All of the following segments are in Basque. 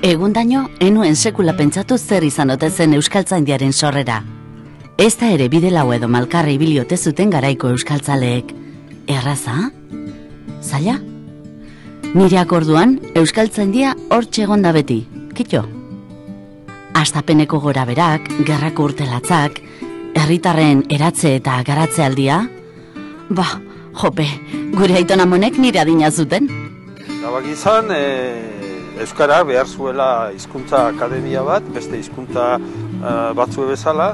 Egundaino, enuen sekula pentsatu zer izan ote zen euskaltzaindiaren sorrera. Ez da ere bide lau edo malkarra ibili ote zuten garaiko euskaltzaleek. Erraza? Zaila? Nireak orduan, euskaltzaindia hortxe egonda beti, kito. Astapeneko gora berak, gerrako urtelatzak, herritarren eratze eta garatze aldia? Ba, jope, gure aiton amonek nire adina zuten. Gabak izan, Euskara behar zuela hizkuntza akademia bat, beste hizkuntza batzue bezala,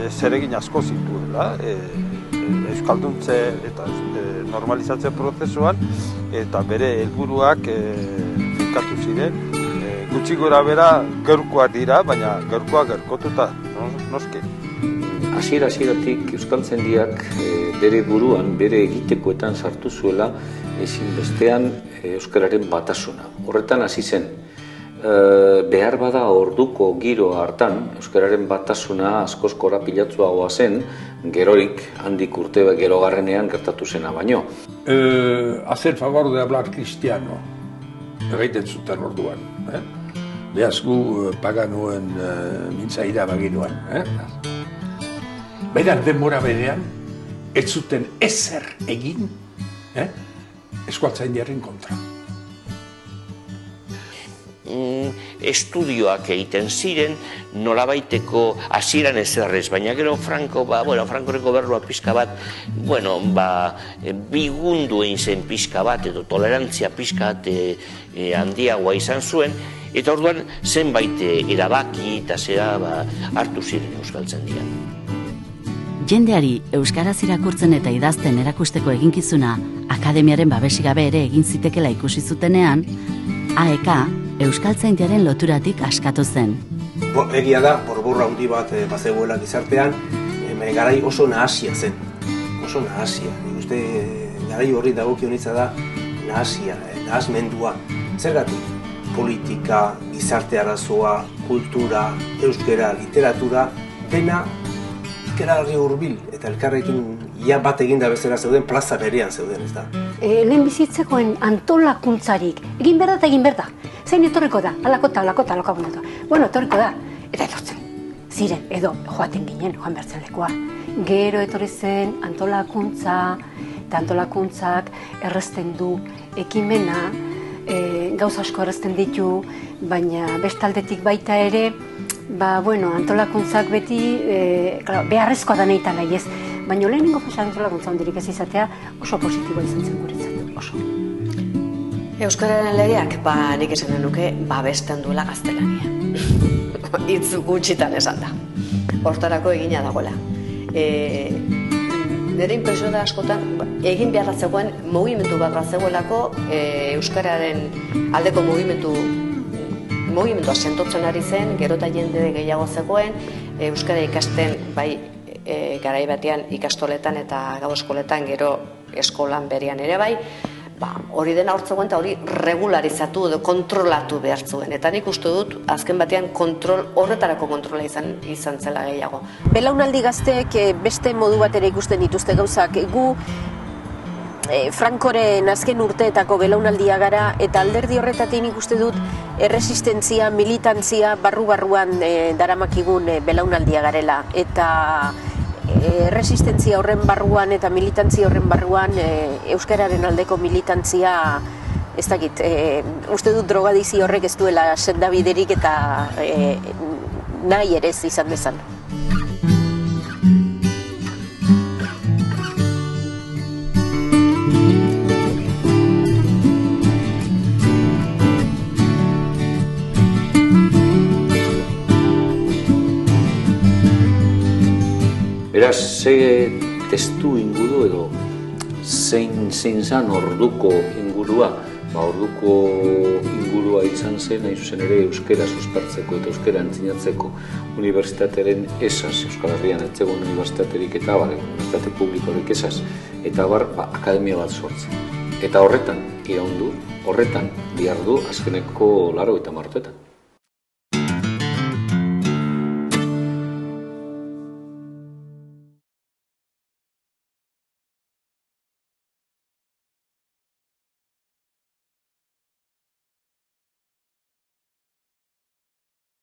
zeregin asko zituela. Euskalduntze eta normalizatze prozesuan, eta bere helburuak finkatu ziren. Gutxi gora bera gaurkoak dira, baina gaurkoak gaurkotuta, noski. Hasieratik euskaltzaindiak bere buruan, bere egitekoetan sartu zuela ezinbestean euskararen batasuna. Horretan hasi zen. Behar bada orduko giro hartan, euskararen batasuna askoz korapilatsuagoa zen, gerorik handik urte gerogarrenean gertatu zena baino. Hacer favor de hablar cristiano, egiten zuten orduan. Beaz gu paganuen mintzaira baginuan. Baina denbora berean, ez zuten ezer egin euskaltzaindiaren kontra. Estudioak egiten ziren, nolabaiteko hasieran ezerrez, baina gero Frankoren gobernua pixka bat, bigundu egin zen pixka bat, edo tolerantzia pixka bat handiagoa izan zuen, eta orduan zenbait erabaki eta zera hartu ziren euskaltzaindian. Jendeari euskaraz irakurtzen eta idazten erakusteko eginkizuna akademiaren babesik gabe ere egin zitekela ikusi zutenean, AEK euskaltzaindiaren loturatik askatu zen. Egia da, borborra handi bat bazegoela gizartean, garai oso nahasia zen. Oso nahasia. Nik uste garai horri dagokionitza da nahasia, nahasmendua. Zergatik? Politika, gizarte arazoa, kultura, euskera, literatura, dena ikerarri hurbil eta elkarrekin ia bat eginda bezala zeuden, plaza berean zeuden, ez da. Lehen bizitzekoen antolakuntzarik, egin behar da eta egin behar da. Zein etorriko da, alakota. Bueno, etorriko da, eta etortzen. Ziren, edo joaten ginen, joan behar zen lekoa. Gero etorri zen antolakuntza, eta antolakuntzak errezten du ekimena, gauza asko errezten ditu, baina bestaldetik baita ere, antolakuntzak beti beharrezkoa da nahi nahi ez. Baina lehenengo fasa antolakuntza hondirik ez izatea oso positiboa izan zen guretzat, oso. Euskararen legeak, nik esan nuke, babesten duela gaztelania. Hitz gutxitan esan da. Hortarako egina dagoela. Nire impresio da askotan, egin behar zegoen mugimendu bat zegoelako euskararen aldeko mugimendua sentotzen ari zen, gero eta jende gehiago zegoen, euskara ikasten garai batean ikastoletan eta gau eskoletan, gero eskolan berean ere bai, hori dena hor zegoen eta hori regularizatu edo kontrolatu behar zuen. Eta nik uste dut, azken batean horretarako kontrola izan zela gehiago. Belaunaldi gazteek beste modu bat ere ikusten dituzte gauzak. Gu Frankoren azken urteetako belaunaldia gara, eta alderdi horretatik nik uste dut erresistentzia, militantzia barru-barruan daramakigun belaunaldia garela. Eta erresistentzia horren barruan eta militantzia horren barruan euskararen aldeko militantzia, ez dakit, uste dut drogadizi horrek ez duela sendabiderik eta nahi ere ez izan dezan. Beraz, ze testu inguru edo zein zan orduko ingurua? Orduko ingurua izan zen, hain zuzen ere, euskera suspertzeko eta euskera entzinatzeko unibertsitatearen esaz, Euskal Herrian ez zegoen unibertsitaterik eta unibertsitate publikorik esaz, eta akademia bat sortzen. Eta horretan iraundu, horretan dihardu azkeneko 80 urteetan.